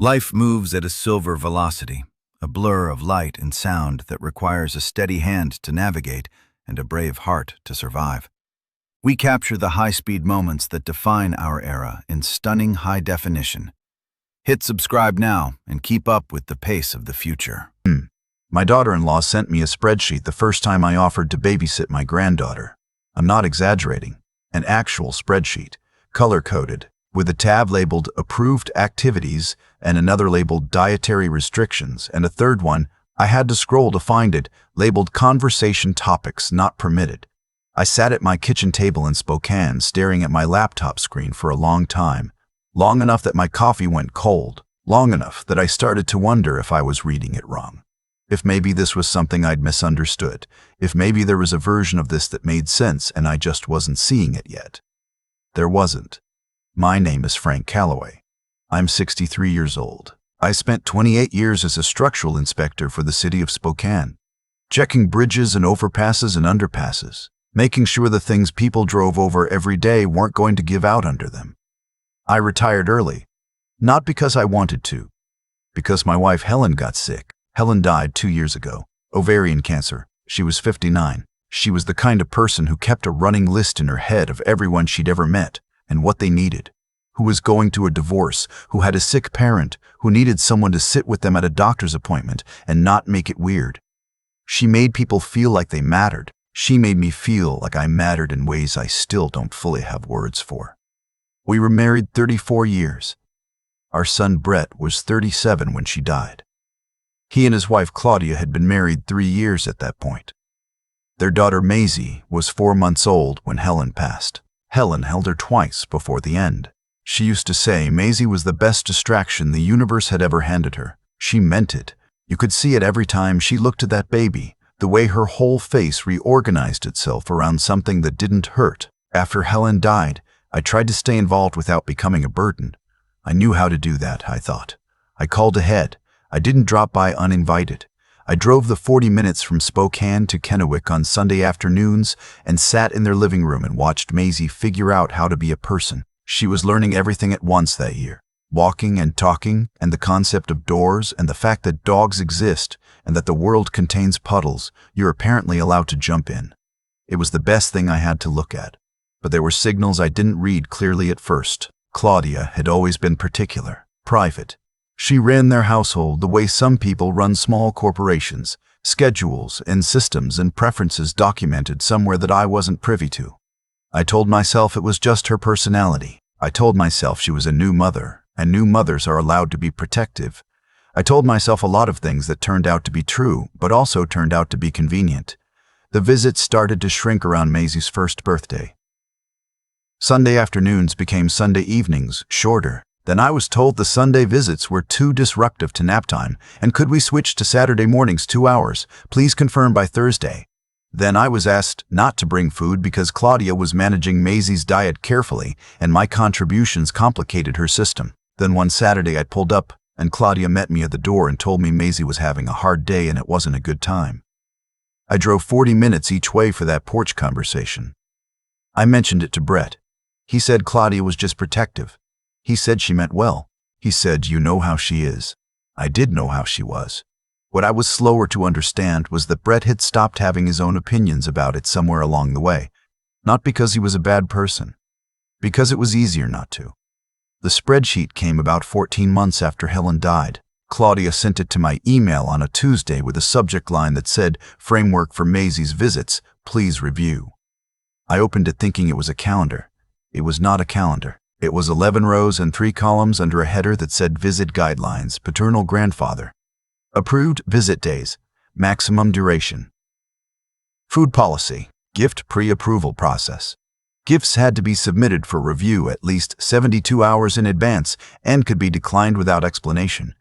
Life moves at a silver velocity, a blur of light and sound that requires a steady hand to navigate and a brave heart to survive. We capture the high-speed moments that define our era in stunning high definition. Hit subscribe now and keep up with the pace of the future. My daughter-in-law sent me a spreadsheet the first time I offered to babysit my granddaughter. I'm not exaggerating. An actual spreadsheet, color-coded, with a tab labeled Approved Activities and another labeled Dietary Restrictions, and a third one, I had to scroll to find it, labeled Conversation Topics Not Permitted. I sat at my kitchen table in Spokane staring at my laptop screen for a long time, long enough that my coffee went cold, long enough that I started to wonder if I was reading it wrong. If maybe this was something I'd misunderstood, if maybe there was a version of this that made sense and I just wasn't seeing it yet. There wasn't. My name is Frank Calloway. I'm 63 years old. I spent 28 years as a structural inspector for the city of Spokane, checking bridges and overpasses and underpasses, making sure the things people drove over every day weren't going to give out under them. I retired early, not because I wanted to, because my wife Helen got sick. Helen died 2 years ago, ovarian cancer. She was 59. She was the kind of person who kept a running list in her head of everyone she'd ever met and what they needed, who was going through a divorce, who had a sick parent, who needed someone to sit with them at a doctor's appointment and not make it weird. She made people feel like they mattered. She made me feel like I mattered in ways I still don't fully have words for. We were married 34 years. Our son Brett was 37 when she died. He and his wife Claudia had been married 3 years at that point. Their daughter Maisie was 4 months old when Helen passed. Helen held her twice before the end. She used to say Maisie was the best distraction the universe had ever handed her. She meant it. You could see it every time she looked at that baby, the way her whole face reorganized itself around something that didn't hurt. After Helen died, I tried to stay involved without becoming a burden. I knew how to do that, I thought. I called ahead. I didn't drop by uninvited. I drove the 40 minutes from Spokane to Kennewick on Sunday afternoons and sat in their living room and watched Maisie figure out how to be a person. She was learning everything at once that year. Walking and talking, and the concept of doors, and the fact that dogs exist, and that the world contains puddles you're apparently allowed to jump in. It was the best thing I had to look at. But there were signals I didn't read clearly at first. Claudia had always been particular, private. She ran their household the way some people run small corporations, schedules and systems and preferences documented somewhere that I wasn't privy to. I told myself it was just her personality. I told myself she was a new mother, and new mothers are allowed to be protective. I told myself a lot of things that turned out to be true, but also turned out to be convenient. The visits started to shrink around Maisie's first birthday. Sunday afternoons became Sunday evenings, shorter. Then I was told the Sunday visits were too disruptive to nap time, and could we switch to Saturday mornings 2 hours? Please confirm by Thursday. Then I was asked not to bring food because Claudia was managing Maisie's diet carefully, and my contributions complicated her system. Then one Saturday I pulled up, and Claudia met me at the door and told me Maisie was having a hard day and it wasn't a good time. I drove 40 minutes each way for that porch conversation. I mentioned it to Brett. He said Claudia was just protective. He said she meant well. He said, "You know how she is." I did know how she was. What I was slower to understand was that Brett had stopped having his own opinions about it somewhere along the way. Not because he was a bad person. Because it was easier not to. The spreadsheet came about 14 months after Helen died. Claudia sent it to my email on a Tuesday with a subject line that said, "Framework for Maisie's visits, please review." I opened it thinking it was a calendar. It was not a calendar. It was 11 rows and 3 columns under a header that said Visit Guidelines, Paternal Grandfather. Approved Visit Days, Maximum Duration. Food Policy, Gift Pre-Approval Process. Gifts had to be submitted for review at least 72 hours in advance and could be declined without explanation.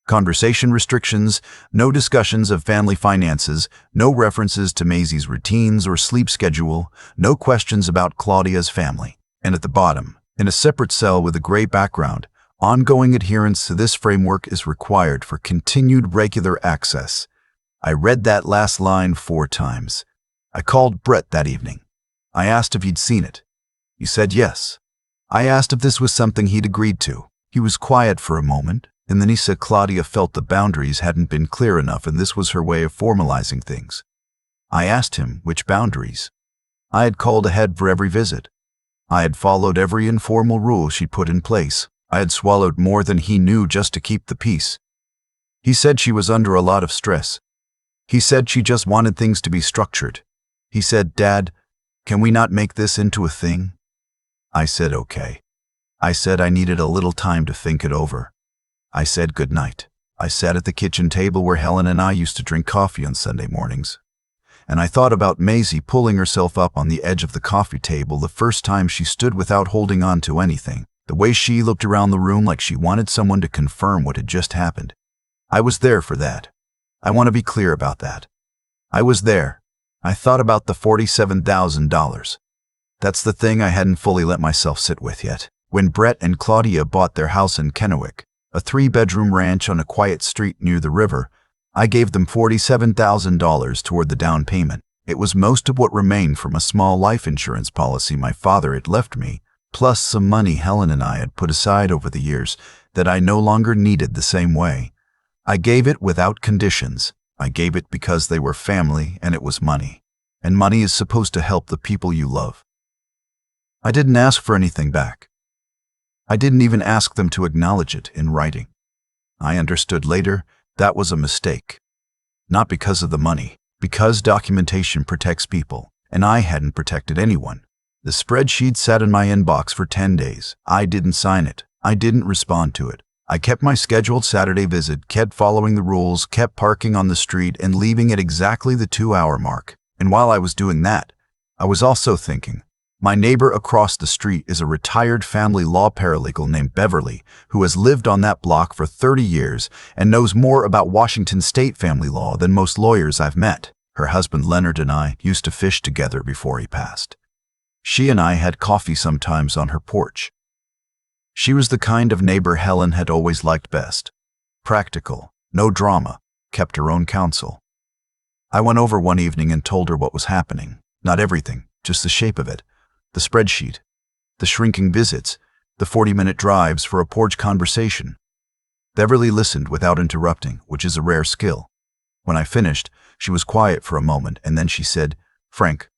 Conversation restrictions, no discussions of family finances, no references to Maisie's routines or sleep schedule, no questions about Claudia's family. And at the bottom, in a separate cell with a gray background, ongoing adherence to this framework is required for continued regular access. I read that last line 4 times. I called Brett that evening. I asked if he'd seen it. He said yes. I asked if this was something he'd agreed to. He was quiet for a moment, And then he said Claudia felt the boundaries hadn't been clear enough and this was her way of formalizing things. I asked him which boundaries. I had called ahead for every visit. I had followed every informal rule she put in place. I had swallowed more than he knew just to keep the peace. He said she was under a lot of stress. He said she just wanted things to be structured. He said, "Dad, can we not make this into a thing?" I said, "Okay." I said I needed a little time to think it over. I said good night. I sat at the kitchen table where Helen and I used to drink coffee on Sunday mornings. And I thought about Maisie pulling herself up on the edge of the coffee table the first time she stood without holding on to anything. The way she looked around the room like she wanted someone to confirm what had just happened. I was there for that. I want to be clear about that. I was there. I thought about the $47,000. That's the thing I hadn't fully let myself sit with yet. When Brett and Claudia bought their house in Kennewick, a 3-bedroom ranch on a quiet street near the river, I gave them $47,000 toward the down payment. It was most of what remained from a small life insurance policy my father had left me, plus some money Helen and I had put aside over the years that I no longer needed the same way. I gave it without conditions. I gave it because they were family and it was money. And money is supposed to help the people you love. I didn't ask for anything back. I didn't even ask them to acknowledge it in writing. I understood later that was a mistake. Not because of the money, because documentation protects people, and I hadn't protected anyone. The spreadsheet sat in my inbox for 10 days. I didn't sign it. I didn't respond to it. I kept my scheduled Saturday visit, kept following the rules, kept parking on the street and leaving at exactly the 2-hour mark. And while I was doing that, I was also thinking, my neighbor across the street is a retired family law paralegal named Beverly who has lived on that block for 30 years and knows more about Washington state family law than most lawyers I've met. Her husband Leonard and I used to fish together before he passed. She and I had coffee sometimes on her porch. She was the kind of neighbor Helen had always liked best. Practical, no drama, kept her own counsel. I went over one evening and told her what was happening. Not everything, just the shape of it. The spreadsheet, the shrinking visits, the 40-minute drives for a porch conversation. Beverly listened without interrupting, which is a rare skill. When I finished, she was quiet for a moment and then she said, "Frank,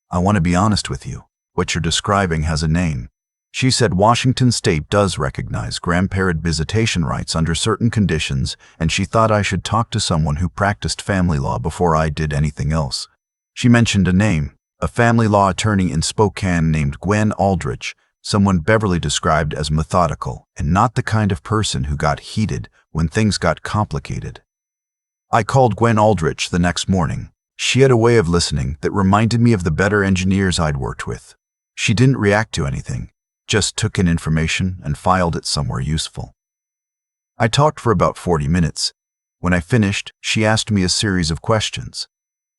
I want to be honest with you. What you're describing has a name." She said Washington state does recognize grandparent visitation rights under certain conditions, and she thought I should talk to someone who practiced family law before I did anything else. She mentioned a name, a family law attorney in Spokane named Gwen Aldrich, someone Beverly described as methodical and not the kind of person who got heated when things got complicated. I called Gwen Aldrich the next morning. She had a way of listening that reminded me of the better engineers I'd worked with. She didn't react to anything, just took in information and filed it somewhere useful. I talked for about 40 minutes. When I finished, she asked me a series of questions.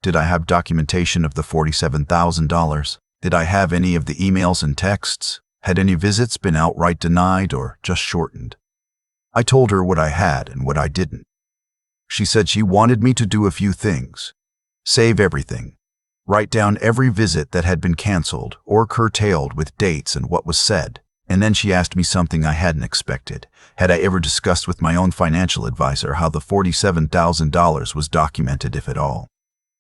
Did I have documentation of the $47,000? Did I have any of the emails and texts? Had any visits been outright denied or just shortened? I told her what I had and what I didn't. She said she wanted me to do a few things. Save everything. Write down every visit that had been canceled or curtailed with dates and what was said. And then she asked me something I hadn't expected. Had I ever discussed with my own financial advisor how the $47,000 was documented, if at all?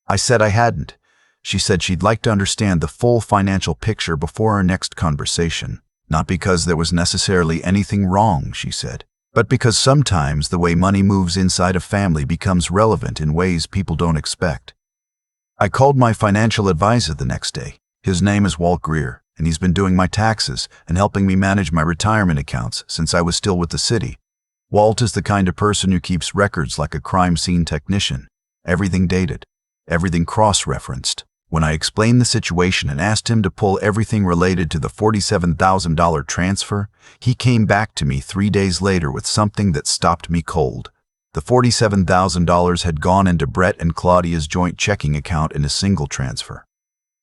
I said I hadn't. She said she'd like to understand the full financial picture before our next conversation. Not because there was necessarily anything wrong, she said, but because sometimes the way money moves inside a family becomes relevant in ways people don't expect. I called my financial advisor the next day. His name is Walt Greer, and he's been doing my taxes and helping me manage my retirement accounts since I was still with the city. Walt is the kind of person who keeps records like a crime scene technician. Everything dated. Everything cross-referenced. When I explained the situation and asked him to pull everything related to the $47,000 transfer, he came back to me 3 days later with something that stopped me cold. The $47,000 had gone into Brett and Claudia's joint checking account in a single transfer.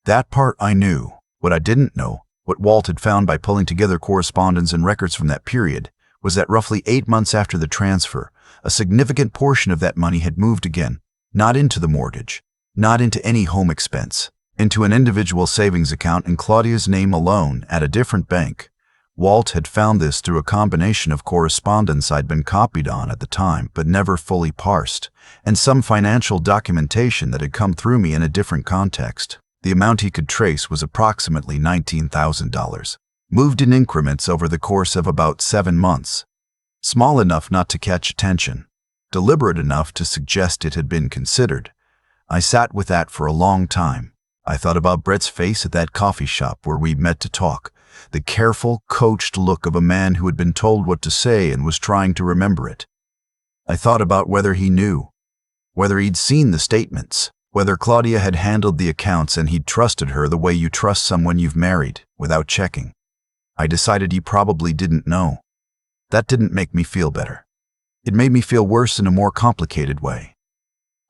That part I knew. What I didn't know, what Walt had found by pulling together correspondence and records from that period, was that roughly 8 months after the transfer, a significant portion of that money had moved again, not into the mortgage, not into any home expense, into an individual savings account in Claudia's name alone at a different bank. Walt had found this through a combination of correspondence I'd been copied on at the time but never fully parsed, and some financial documentation that had come through me in a different context. The amount he could trace was approximately $19,000, moved in increments over the course of about 7 months. Small enough not to catch attention, deliberate enough to suggest it had been considered. I sat with that for a long time. I thought about Brett's face at that coffee shop where we met to talk, the careful, coached look of a man who had been told what to say and was trying to remember it. I thought about whether he knew, whether he'd seen the statements, whether Claudia had handled the accounts and he'd trusted her the way you trust someone you've married, without checking. I decided he probably didn't know. That didn't make me feel better. It made me feel worse in a more complicated way.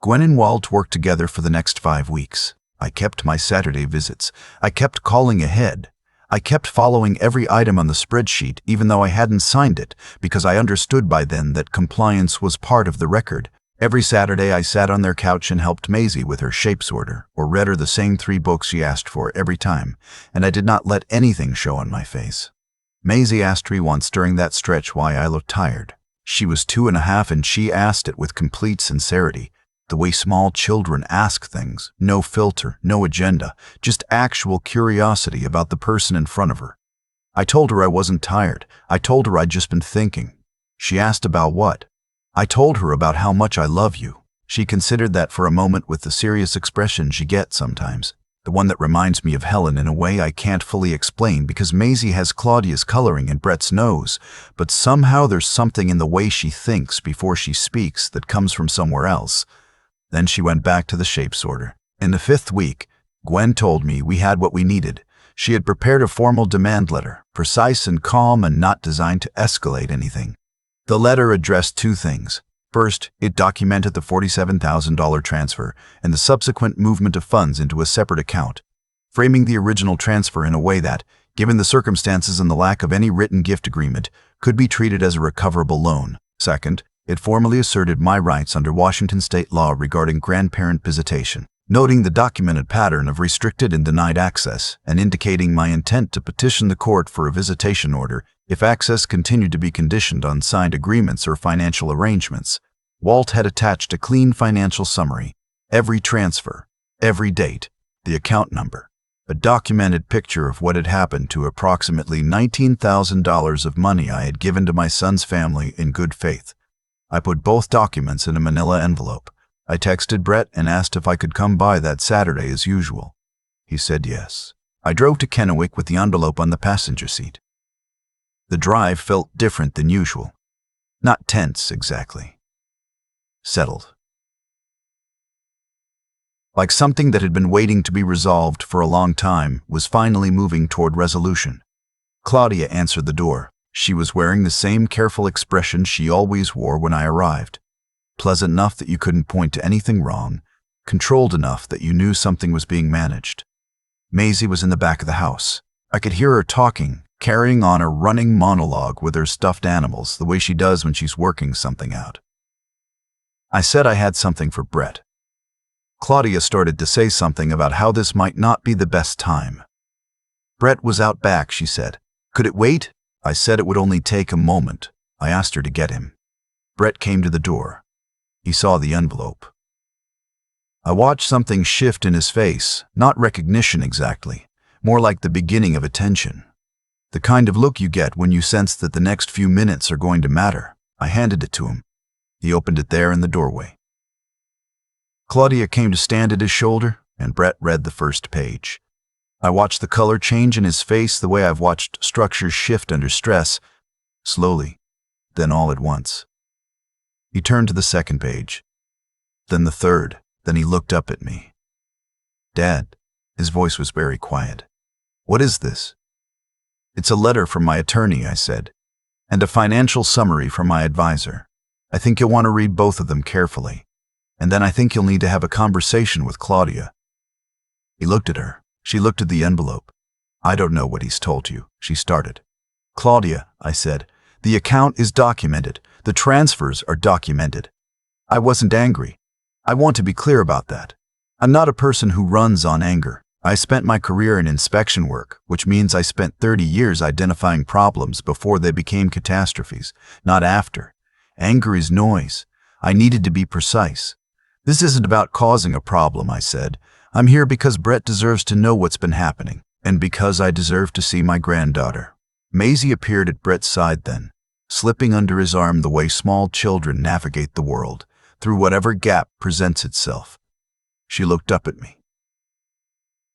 Gwen and Walt worked together for the next 5 weeks. I kept my Saturday visits. I kept calling ahead. I kept following every item on the spreadsheet even though I hadn't signed it, because I understood by then that compliance was part of the record. Every Saturday I sat on their couch and helped Maisie with her shapes order, or read her the same 3 books she asked for every time, and I did not let anything show on my face. Maisie asked me once during that stretch why I looked tired. She was 2.5 and she asked it with complete sincerity, the way small children ask things, no filter, no agenda, just actual curiosity about the person in front of her. I told her I wasn't tired. I told her I'd just been thinking. She asked about what? I told her about how much I love you. She considered that for a moment with the serious expression she gets sometimes, the one that reminds me of Helen in a way I can't fully explain because Maisie has Claudia's coloring and Brett's nose, but somehow there's something in the way she thinks before she speaks that comes from somewhere else. Then she went back to the shapes order. In the 5th week, Gwen told me we had what we needed. She had prepared a formal demand letter, precise and calm and not designed to escalate anything. The letter addressed 2 things. First, it documented the $47,000 transfer and the subsequent movement of funds into a separate account, framing the original transfer in a way that, given the circumstances and the lack of any written gift agreement, could be treated as a recoverable loan. Second, it formally asserted my rights under Washington state law regarding grandparent visitation, noting the documented pattern of restricted and denied access and indicating my intent to petition the court for a visitation order if access continued to be conditioned on signed agreements or financial arrangements. Walt had attached a clean financial summary, every transfer, every date, the account number, a documented picture of what had happened to approximately $19,000 of money I had given to my son's family in good faith. I put both documents in a manila envelope. I texted Brett and asked if I could come by that Saturday as usual. He said yes. I drove to Kennewick with the envelope on the passenger seat. The drive felt different than usual. Not tense, exactly. Settled. Like something that had been waiting to be resolved for a long time was finally moving toward resolution. Claudia answered the door. She was wearing the same careful expression she always wore when I arrived. Pleasant enough that you couldn't point to anything wrong, controlled enough that you knew something was being managed. Maisie was in the back of the house. I could hear her talking, carrying on a running monologue with her stuffed animals, the way she does when she's working something out. I said I had something for Brett. Claudia started to say something about how this might not be the best time. Brett was out back, she said. Could it wait? I said it would only take a moment. I asked her to get him. Brett came to the door. He saw the envelope. I watched something shift in his face, not recognition exactly, more like the beginning of attention. The kind of look you get when you sense that the next few minutes are going to matter. I handed it to him. He opened it there in the doorway. Claudia came to stand at his shoulder, and Brett read the first page. I watched the color change in his face the way I've watched structures shift under stress, slowly, then all at once. He turned to the second page, then the third, then he looked up at me. Dad, his voice was very quiet. What is this? It's a letter from my attorney, I said, and a financial summary from my advisor. I think you'll want to read both of them carefully, and then I think you'll need to have a conversation with Claudia. He looked at her. She looked at the envelope. I don't know what he's told you, she started. Claudia, I said, the account is documented. The transfers are documented. I wasn't angry. I want to be clear about that. I'm not a person who runs on anger. I spent my career in inspection work, which means I spent 30 years identifying problems before they became catastrophes, not after. Anger is noise. I needed to be precise. This isn't about causing a problem, I said. I'm here because Brett deserves to know what's been happening, and because I deserve to see my granddaughter. Maisie appeared at Brett's side then, slipping under his arm the way small children navigate the world, through whatever gap presents itself. She looked up at me.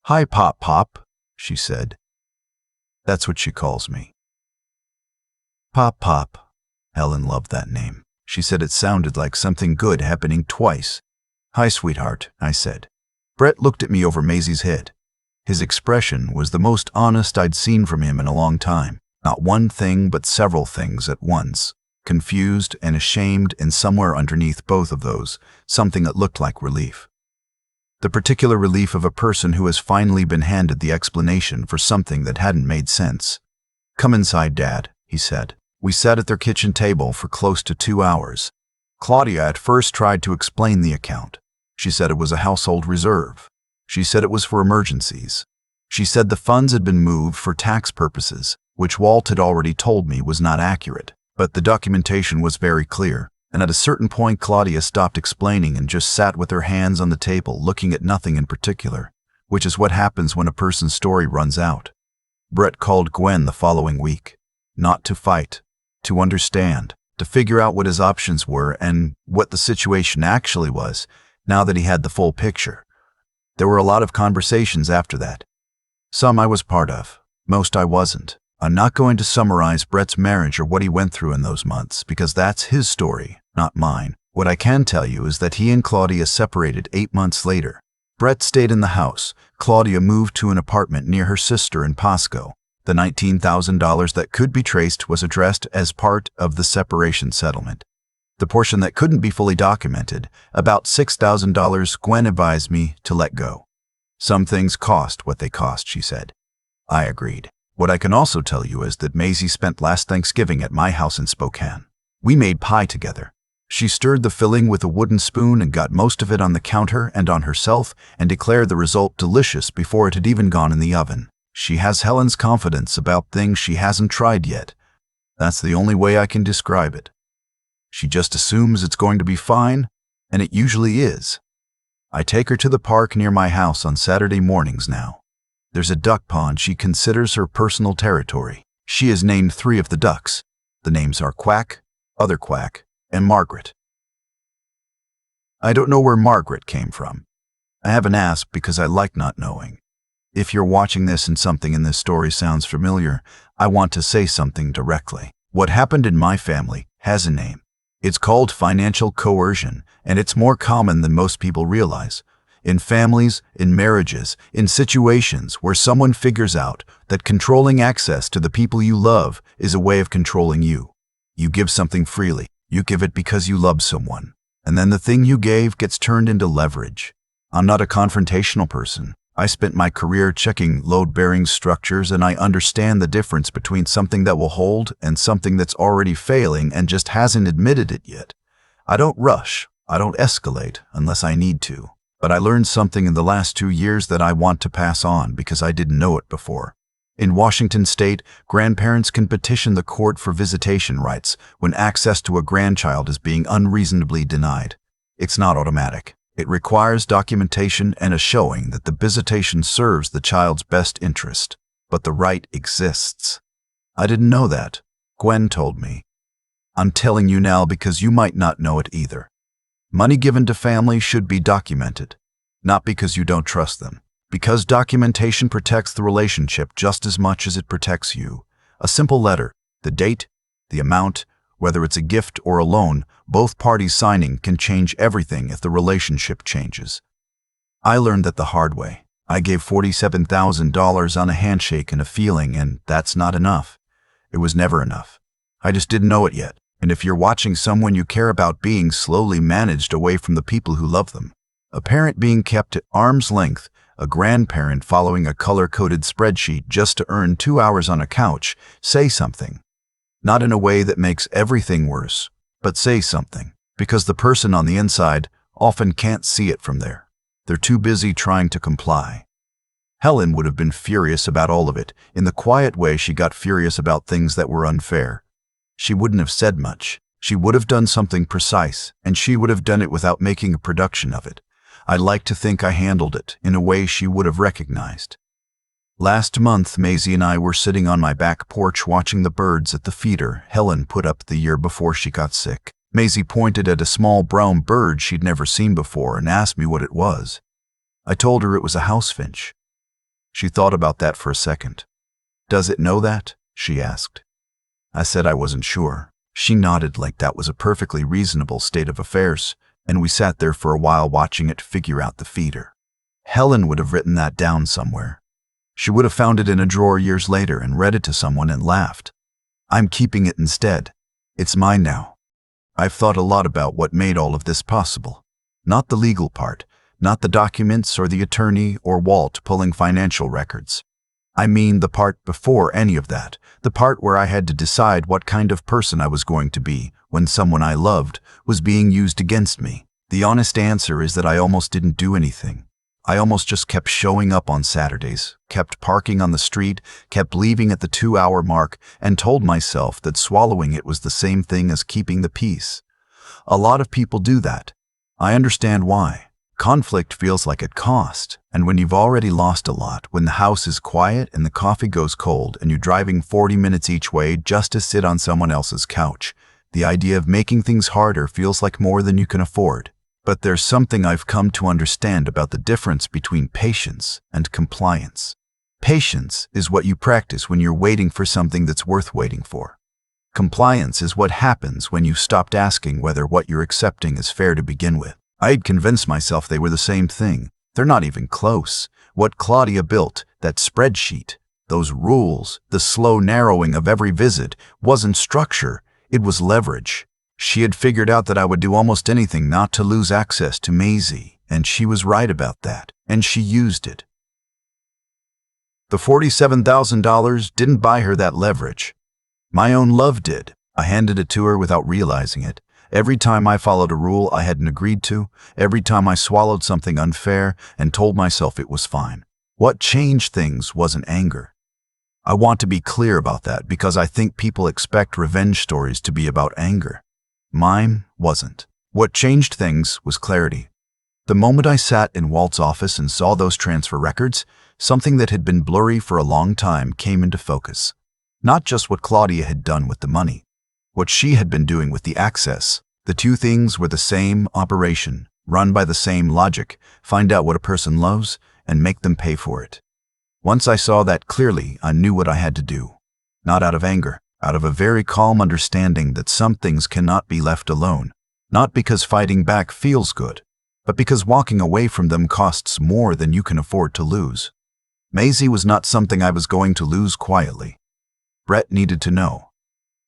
"Hi, Pop," she said. That's what she calls me. Pop. Helen loved that name. She said it sounded like something good happening twice. "Hi, sweetheart," I said. Brett looked at me over Maisie's head. His expression was the most honest I'd seen from him in a long time. Not one thing, but several things at once. Confused and ashamed, and somewhere underneath both of those, something that looked like relief. The particular relief of a person who has finally been handed the explanation for something that hadn't made sense. "Come inside, Dad," he said. We sat at their kitchen table for close to 2 hours. Claudia at first tried to explain the account. She said it was a household reserve. She said it was for emergencies. She said the funds had been moved for tax purposes, which Walt had already told me was not accurate. But the documentation was very clear, and at a certain point Claudia stopped explaining and just sat with her hands on the table looking at nothing in particular, which is what happens when a person's story runs out. Brett called Gwen the following week. Not to fight, to understand, to figure out what his options were and what the situation actually was, now that he had the full picture. There were a lot of conversations after that. Some I was part of, most I wasn't. I'm not going to summarize Brett's marriage or what he went through in those months, because that's his story, not mine. What I can tell you is that he and Claudia separated 8 months later. Brett stayed in the house. Claudia moved to an apartment near her sister in Pasco. The $19,000 that could be traced was addressed as part of the separation settlement. The portion that couldn't be fully documented, about $6,000, Gwen advised me to let go. Some things cost what they cost, she said. I agreed. What I can also tell you is that Maisie spent last Thanksgiving at my house in Spokane. We made pie together. She stirred the filling with a wooden spoon and got most of it on the counter and on herself and declared the result delicious before it had even gone in the oven. She has Helen's confidence about things she hasn't tried yet. That's the only way I can describe it. She just assumes it's going to be fine, and it usually is. I take her to the park near my house on Saturday mornings now. There's a duck pond she considers her personal territory. She has named 3 of the ducks. The names are Quack, Other Quack, and Margaret. I don't know where Margaret came from. I haven't asked because I like not knowing. If you're watching this and something in this story sounds familiar, I want to say something directly. What happened in my family has a name. It's called financial coercion, and it's more common than most people realize. In families, in marriages, in situations where someone figures out that controlling access to the people you love is a way of controlling you. You give something freely. You give it because you love someone. And then the thing you gave gets turned into leverage. I'm not a confrontational person. I spent my career checking load-bearing structures, and I understand the difference between something that will hold and something that's already failing and just hasn't admitted it yet. I don't rush. I don't escalate unless I need to. But I learned something in the last 2 years that I want to pass on because I didn't know it before. In Washington state, grandparents can petition the court for visitation rights when access to a grandchild is being unreasonably denied. It's not automatic. It requires documentation and a showing that the visitation serves the child's best interest. But the right exists. I didn't know that. Gwen told me. I'm telling you now because you might not know it either. Money given to family should be documented. Not because you don't trust them. Because documentation protects the relationship just as much as it protects you. A simple letter, the date, the amount, whether it's a gift or a loan, both parties signing can change everything if the relationship changes. I learned that the hard way. I gave $47,000 on a handshake and a feeling, and that's not enough. It was never enough. I just didn't know it yet. And if you're watching someone you care about being slowly managed away from the people who love them, a parent being kept at arm's length, a grandparent following a color-coded spreadsheet just to earn 2 hours on a couch, say something. Not in a way that makes everything worse, but say something, because the person on the inside often can't see it from there. They're too busy trying to comply. Helen would have been furious about all of it. In the quiet way she got furious about things that were unfair. She wouldn't have said much. She would have done something precise, and she would have done it without making a production of it. I'd like to think I handled it in a way she would have recognized. Last month, Maisie and I were sitting on my back porch watching the birds at the feeder Helen put up the year before she got sick. Maisie pointed at a small brown bird she'd never seen before and asked me what it was. I told her it was a house finch. She thought about that for a second. "Does it know that?" she asked. I said I wasn't sure. She nodded like that was a perfectly reasonable state of affairs, and we sat there for a while watching it figure out the feeder. Helen would have written that down somewhere. She would have found it in a drawer years later and read it to someone and laughed. I'm keeping it instead. It's mine now. I've thought a lot about what made all of this possible. Not the legal part, not the documents or the attorney or Walt pulling financial records. I mean the part before any of that, the part where I had to decide what kind of person I was going to be when someone I loved was being used against me. The honest answer is that I almost didn't do anything. I almost just kept showing up on Saturdays, kept parking on the street, kept leaving at the 2-hour mark, and told myself that swallowing it was the same thing as keeping the peace. A lot of people do that. I understand why. Conflict feels like it cost, and when you've already lost a lot, when the house is quiet and the coffee goes cold and you're driving 40 minutes each way just to sit on someone else's couch, the idea of making things harder feels like more than you can afford. But there's something I've come to understand about the difference between patience and compliance. Patience is what you practice when you're waiting for something that's worth waiting for. Compliance is what happens when you've stopped asking whether what you're accepting is fair to begin with. I'd convinced myself they were the same thing. They're not even close. What Claudia built, that spreadsheet, those rules, the slow narrowing of every visit, wasn't structure, it was leverage. She had figured out that I would do almost anything not to lose access to Maisie, and she was right about that, and she used it. The $47,000 didn't buy her that leverage. My own love did. I handed it to her without realizing it. Every time I followed a rule I hadn't agreed to, every time I swallowed something unfair and told myself it was fine. What changed things wasn't anger. I want to be clear about that because I think people expect revenge stories to be about anger. Mine wasn't. What changed things was clarity. The moment I sat in Walt's office and saw those transfer records, something that had been blurry for a long time came into focus. Not just what Claudia had done with the money, what she had been doing with the access. The two things were the same operation, run by the same logic: find out what a person loves and make them pay for it. Once I saw that clearly, I knew what I had to do. Not out of anger, out of a very calm understanding that some things cannot be left alone. Not because fighting back feels good, but because walking away from them costs more than you can afford to lose. Maisie was not something I was going to lose quietly. Brett needed to know.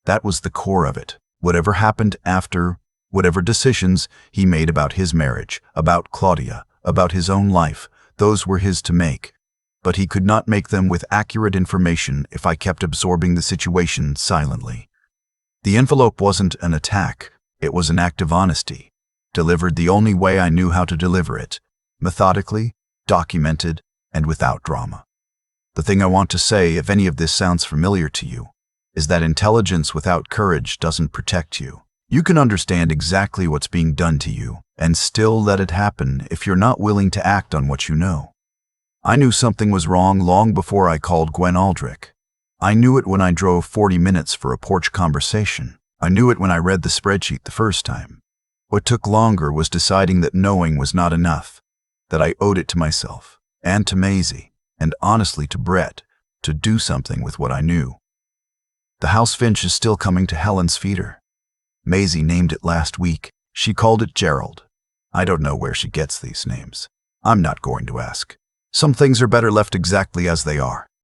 That was the core of it. Whatever happened after, whatever decisions he made about his marriage, about Claudia, about his own life, those were his to make. But he could not make them with accurate information if I kept absorbing the situation silently. The envelope wasn't an attack, it was an act of honesty, delivered the only way I knew how to deliver it, methodically, documented, and without drama. The thing I want to say, if any of this sounds familiar to you, is that intelligence without courage doesn't protect you. You can understand exactly what's being done to you and still let it happen if you're not willing to act on what you know. I knew something was wrong long before I called Gwen Aldrich. I knew it when I drove 40 minutes for a porch conversation. I knew it when I read the spreadsheet the first time. What took longer was deciding that knowing was not enough, that I owed it to myself and to Maisie, and honestly to Brett, to do something with what I knew. The house finch is still coming to Helen's feeder. Maisie named it last week. She called it Gerald. I don't know where she gets these names. I'm not going to ask. Some things are better left exactly as they are.